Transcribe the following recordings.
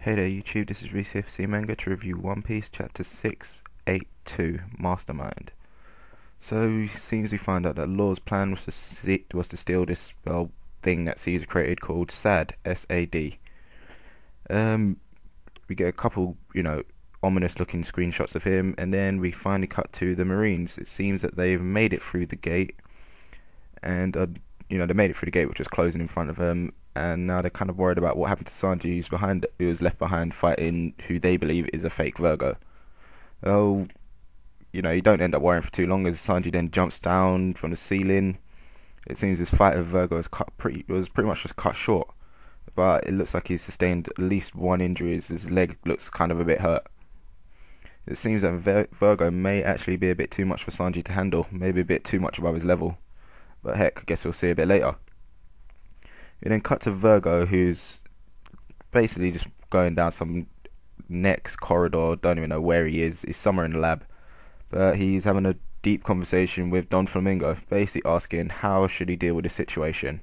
Hey there YouTube, this is Reese here for CeeManga to review One Piece chapter 682, MasterMind. So it seems we find out that Law's plan was to steal this thing that Caesar created called SAD, S-A-D. We get a couple, ominous looking screenshots of him, and then we finally cut to the Marines. It seems that they've made it through the gate, and they made it through the gate which was closing in front of them. And now they're kind of worried about what happened to Sanji, who was left behind fighting who they believe is a fake Virgo. Oh, you don't end up worrying for too long as Sanji then jumps down from the ceiling. It seems his fight with Virgo was pretty much just cut short, but it looks like he's sustained at least one injury as his leg looks kind of a bit hurt. It seems that Virgo may actually be a bit too much for Sanji to handle, maybe a bit too much above his level. But heck, I guess we'll see a bit later. We then cut to Virgo, who's basically just going down some next corridor, don't even know where he is. He's somewhere in the lab. But he's having a deep conversation with Don Flamingo, basically asking how should he deal with the situation.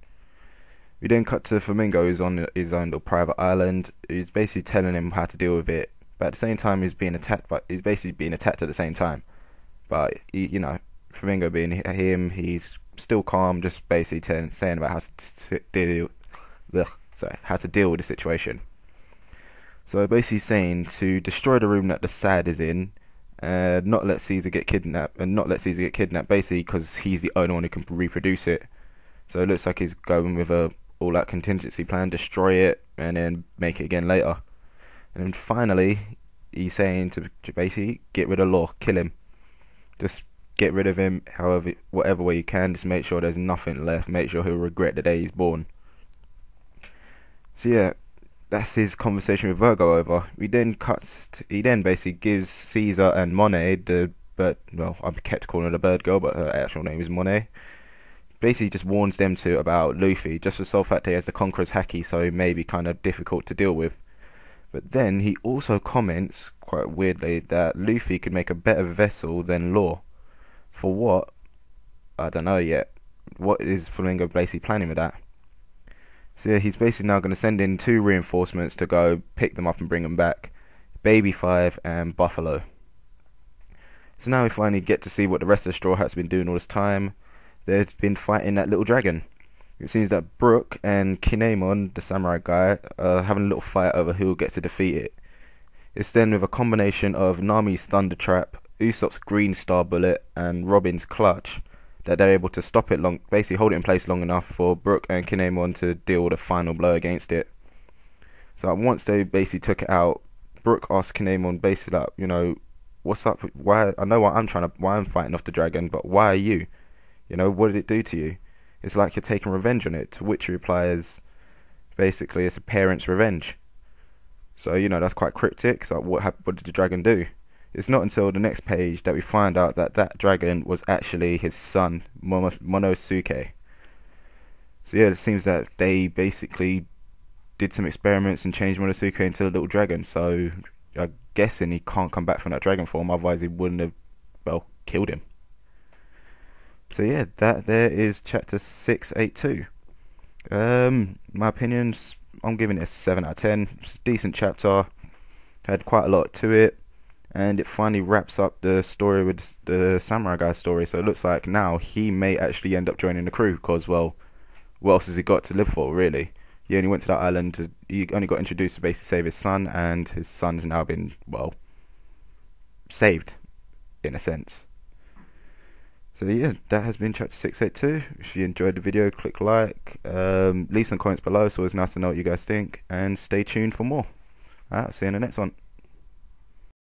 We then cut to Flamingo, who's on his own little private island. He's basically telling him how to deal with it. But at the same time, he's basically being attacked at the same time. But, Flamingo being him, he's still calm, just basically saying about how to deal with the situation. So basically saying to destroy the room that the SAD is in, not let Caesar get kidnapped, basically because he's the only one who can reproduce it. So it looks like he's going with a all-out contingency plan, destroy it and then make it again later. And then finally, he's saying to basically get rid of Law, kill him, just get rid of him whatever way you can. Just make sure there's nothing left. Make sure he'll regret the day he's born. So yeah, that's his conversation with Virgo over. He then basically gives Caesar and Monet I kept calling her the bird girl, but her actual name is Monet. Basically just warns them two about Luffy, just for the sole fact that he has the Conqueror's Haki, so he may be kind of difficult to deal with. But then he also comments, quite weirdly, that Luffy could make a better vessel than Law. For what? I don't know yet. What is Flamingo basically planning with that? So yeah, he's basically now going to send in 2 reinforcements to go pick them up and bring them back. Baby 5 and Buffalo. So now we finally get to see what the rest of the Straw Hats have been doing all this time. They've been fighting that little dragon. It seems that Brook and Kinemon, the samurai guy, are having a little fight over who will get to defeat it. It's then with a combination of Nami's Thunder Trap, Usopp's Green Star Bullet and Robin's Clutch that they're able to stop it basically hold it in place long enough for Brook and Kinemon to deal the final blow against it. So once they basically took it out, Brook asked Kinemon basically what's up? Why I'm fighting off the dragon, but why are you? What did it do to you? It's like you're taking revenge on it. To which he replies, basically it's a parent's revenge. So that's quite cryptic. So what did the dragon do? It's not until the next page that we find out that dragon was actually his son, Momonosuke. So yeah, it seems that they basically did some experiments and changed Momonosuke into a little dragon. So I'm guessing he can't come back from that dragon form, otherwise he wouldn't have, killed him. So yeah, that there is chapter 682. My opinions, I'm giving it a 7 out of 10. It's a decent chapter. Had quite a lot to it. And it finally wraps up the story with the samurai guy's story. So it looks like now he may actually end up joining the crew. Because, what else has he got to live for, really? He only went to that island. He only got introduced to basically save his son. And his son's now been, saved, in a sense. So yeah, that has been chapter 682. If you enjoyed the video, click like. Leave some comments below. So it's nice to know what you guys think. And stay tuned for more. Alright, see you in the next one.